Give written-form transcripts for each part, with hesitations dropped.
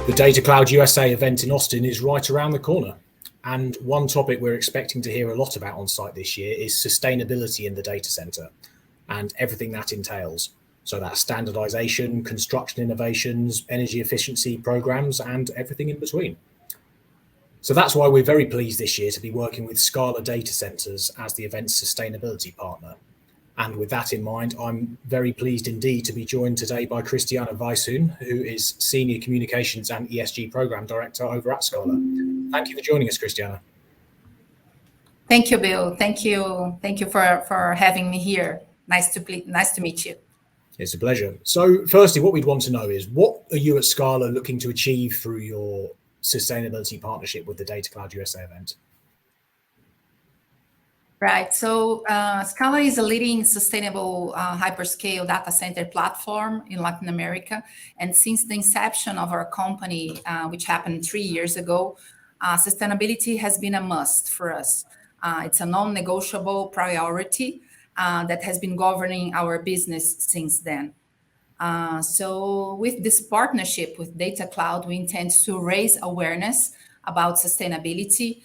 The Data Cloud USA event in Austin is right around the corner. And one topic we're expecting to hear a lot about on site this year is sustainability in the data center and everything that entails. So that's standardization, construction innovations, energy efficiency programs, and everything in between. So that's why we're very pleased this year to be working with Scala Datacenters as the event's sustainability partner. And with that in mind, I'm very pleased indeed to be joined today by Christiana Weisshuhn, who is Senior Communications and ESG Program Director over at Scala. Thank you for joining us, Christiana. Thank you, Bill. Thank you for having me here. Nice to meet you. It's a pleasure. So firstly, what we'd want to know is, what are you at Scala looking to achieve through your sustainability partnership with the Data Cloud USA event? Right. So Scala is a leading sustainable hyperscale data center platform in Latin America. And since the inception of our company, which happened 3 years ago, sustainability has been a must for us. It's a non-negotiable priority that has been governing our business since then. So with this partnership with Data Cloud, we intend to raise awareness about sustainability.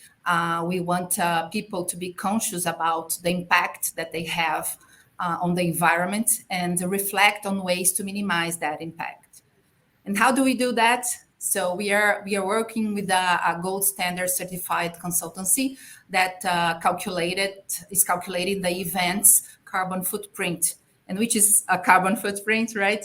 We want people to be conscious about the impact that they have on the environment and reflect on ways to minimize that impact. And how do we do that? So we are working with a gold standard certified consultancy that is calculating the event's carbon footprint, and which is a carbon footprint, right?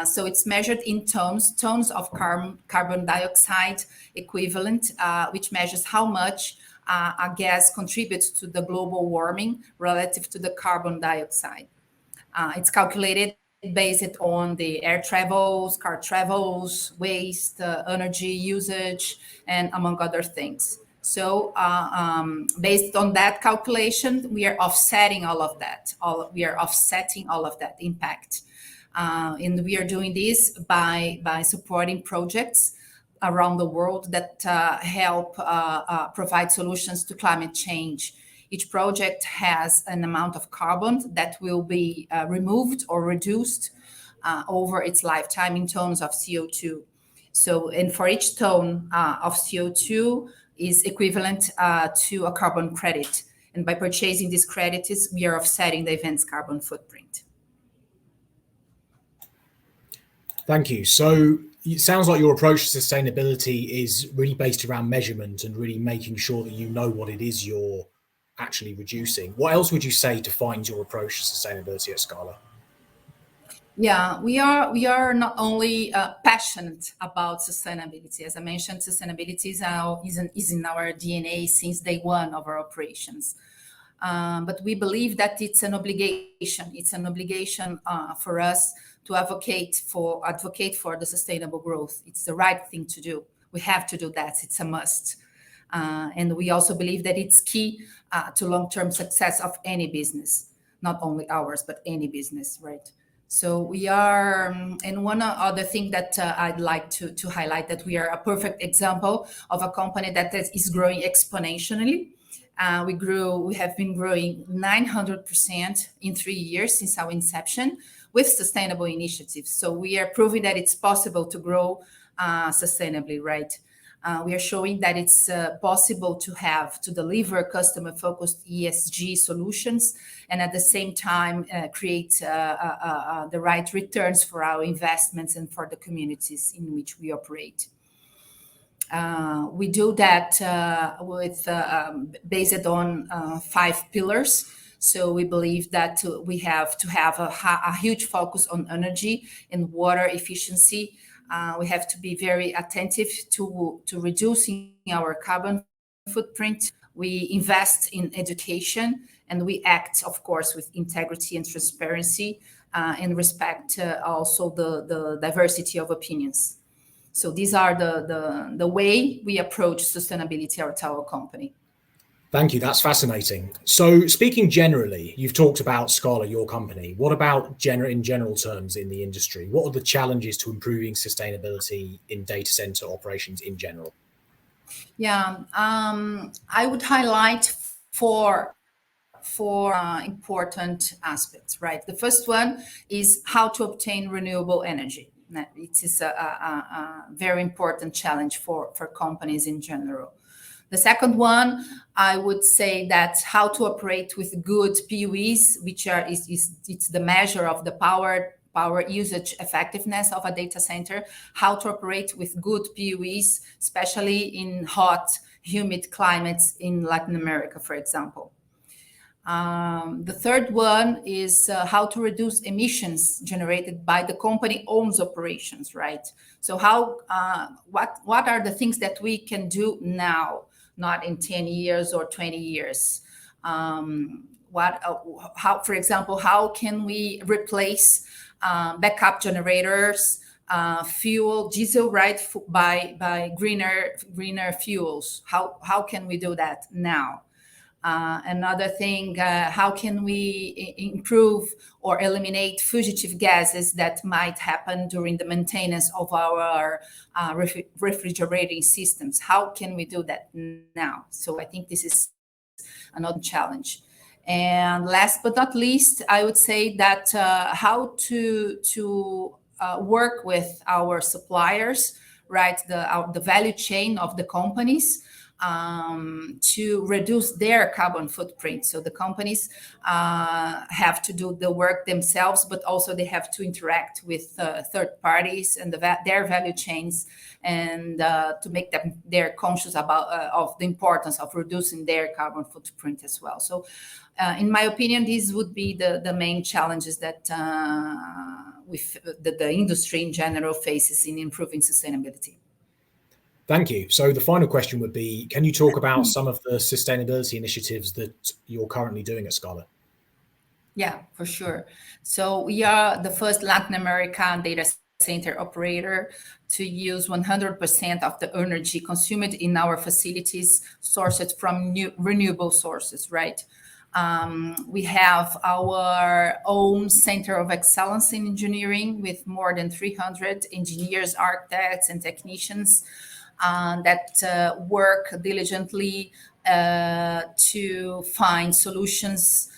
So it's measured in tons of carbon dioxide equivalent, which measures how much a gas contributes to the global warming relative to the carbon dioxide. It's calculated based on the air travels, car travels, waste, energy usage, and among other things. So based on that calculation, we are offsetting all of that. We are offsetting all of that impact. And we are doing this by supporting projects around the world that help provide solutions to climate change. Each project has an amount of carbon that will be removed or reduced over its lifetime in tons of CO2. So, and for each ton of CO2 is equivalent to a carbon credit. And by purchasing these credits, we are offsetting the event's carbon footprint. Thank you. So it sounds like your approach to sustainability is really based around measurement and really making sure that you know what it is you're actually reducing. What else would you say defines your approach to sustainability at Scala? Yeah, we are not only passionate about sustainability. As I mentioned, sustainability is in our DNA since day one of our operations. But we believe that it's an obligation. It's an obligation for us to advocate for the sustainable growth. It's the right thing to do. We have to do that. It's a must. And we also believe that it's key to long-term success of any business, not only ours, but any business, right? So we are, and one other thing that I'd like to highlight, that we are a perfect example of a company that is growing exponentially. We have been growing 900% in 3 years since our inception with sustainable initiatives. So we are proving that it's possible to grow sustainably, right? We are showing that it's possible to deliver customer-focused ESG solutions and at the same time create the right returns for our investments and for the communities in which we operate. We do that based on 5 pillars. So we believe that we have to have a huge focus on energy and water efficiency. We have to be very attentive to reducing our carbon footprint. We invest in education, and we act, of course, with integrity and transparency and respect also the diversity of opinions. So these are the way we approach sustainability at our company. Thank you. That's fascinating. So speaking generally, you've talked about Scala, your company. What about in general terms in the industry? What are the challenges to improving sustainability in data center operations in general? Yeah, I would highlight four important aspects, right? The first one is how to obtain renewable energy. It is a very important challenge for companies in general. The second one, I would say that how to operate with good PUEs, which it's the measure of the power usage effectiveness of a data center, how to operate with good PUEs, especially in hot, humid climates in Latin America, for example. The third one is how to reduce emissions generated by the company owns operations, right? So what are the things that we can do now, not in 10 years or 20 years? For example, how can we replace backup generators, fuel, diesel, right, by greener fuels? How can we do that now? Another thing, how can we improve or eliminate fugitive gases that might happen during the maintenance of our refrigerating systems? How can we do that now? So I think this is another challenge. And last but not least, I would say that how to work with our suppliers, right? The value chain of the companies, to reduce their carbon footprint. So the companies have to do the work themselves, but also they have to interact with third parties and their value chains, and to make them they're conscious about of the importance of reducing their carbon footprint as well. So in my opinion, these would be the main challenges that the industry in general faces in improving sustainability. Thank you. So the final question would be, can you talk about some of the sustainability initiatives that you're currently doing at Scala? Yeah, for sure. So we are the first Latin American data center operator to use 100% of the energy consumed in our facilities sourced from renewable sources, right? We have our own Center of Excellence in Engineering with more than 300 engineers, architects, and technicians that work diligently to find solutions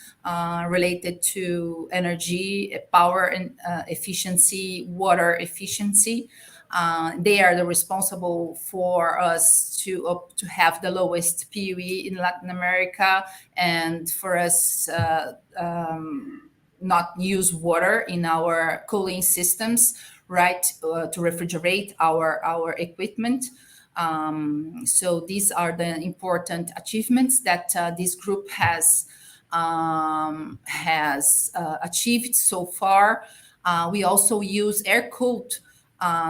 related to energy, power and efficiency, water efficiency. They are the responsible for us to have the lowest PUE in Latin America, and for us not use water in our cooling systems, right, to refrigerate our equipment. So these are the important achievements that this group has achieved so far. We also use air-cooled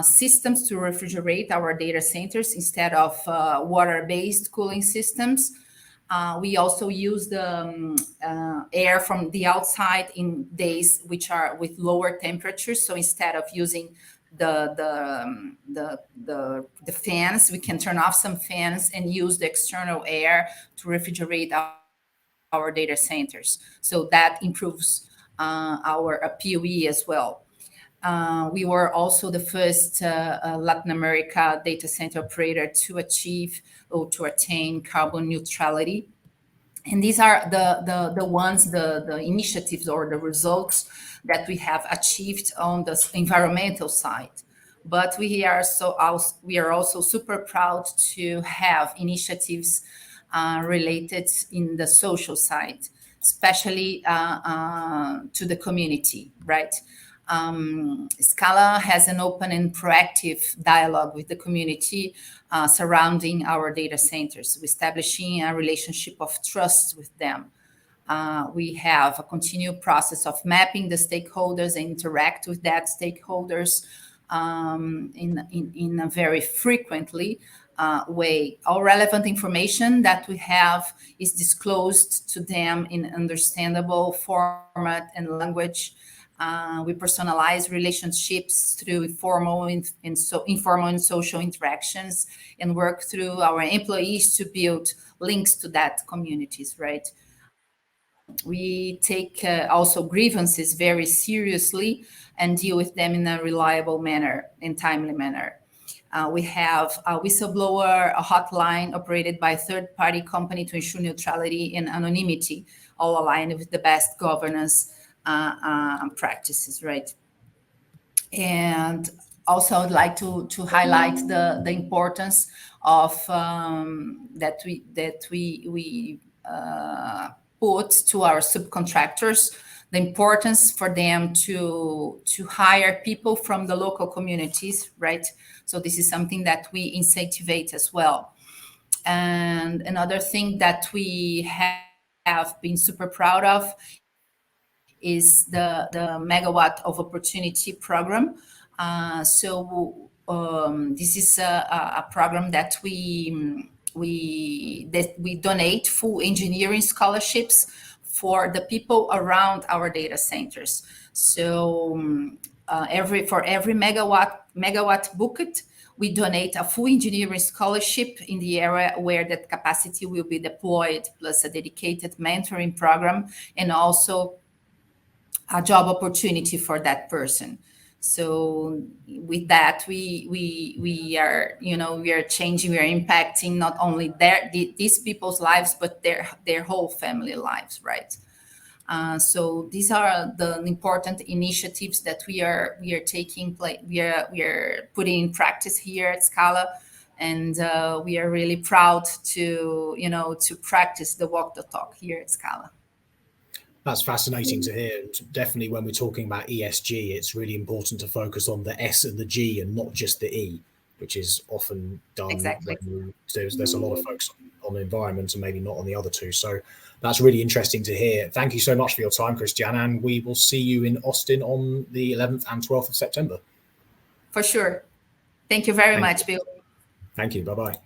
systems to refrigerate our data centers instead of water-based cooling systems. We also use the air from the outside in days which are with lower temperatures. So instead of using the fans, we can turn off some fans and use the external air to refrigerate our data centers. So that improves our PUE as well. We were also the first Latin America data center operator to achieve or to attain carbon neutrality. And these are the initiatives or the results that we have achieved on the environmental side. But we are also super proud to have initiatives related in the social side, especially to the community, right? Scala has an open and proactive dialogue with the community surrounding our data centers, establishing a relationship of trust with them. We have a continued process of mapping the stakeholders and interact with that stakeholders in a very frequently way. All relevant information that we have is disclosed to them in understandable format and language. We personalize relationships through informal and social interactions, and work through our employees to build links to that communities, right? We take also grievances very seriously and deal with them in a reliable manner and timely manner. We have a whistleblower hotline operated by a third-party company to ensure neutrality and anonymity, all aligned with the best governance practices, right? And also I'd like to highlight the importance of that we put to our subcontractors, the importance for them to hire people from the local communities, right? So this is something that we incentivize as well. And another thing that we have been super proud of is the Megawatt of Opportunity program. This is a program that we donate full engineering scholarships for the people around our data centers. So for every megawatt booked, we donate a full engineering scholarship in the area where that capacity will be deployed, plus a dedicated mentoring program, and also a job opportunity for that person. So with that, we are changing, we are impacting not only these people's lives, but their whole family lives, right? So these are the important initiatives that we are taking place. We are putting in practice here at Scala, and we are really proud to practice the walk the talk here at Scala. That's fascinating to hear. Definitely, when we're talking about ESG, it's really important to focus on the S and the G and not just the E, which is often done. Exactly. When there's a lot of focus on the environment and maybe not on the other two. So that's really interesting to hear. Thank you so much for your time, Christiana, and we will see you in Austin on the 11th and 12th of September. For sure. Thank you very much, Bill. Thank you. Bye-bye.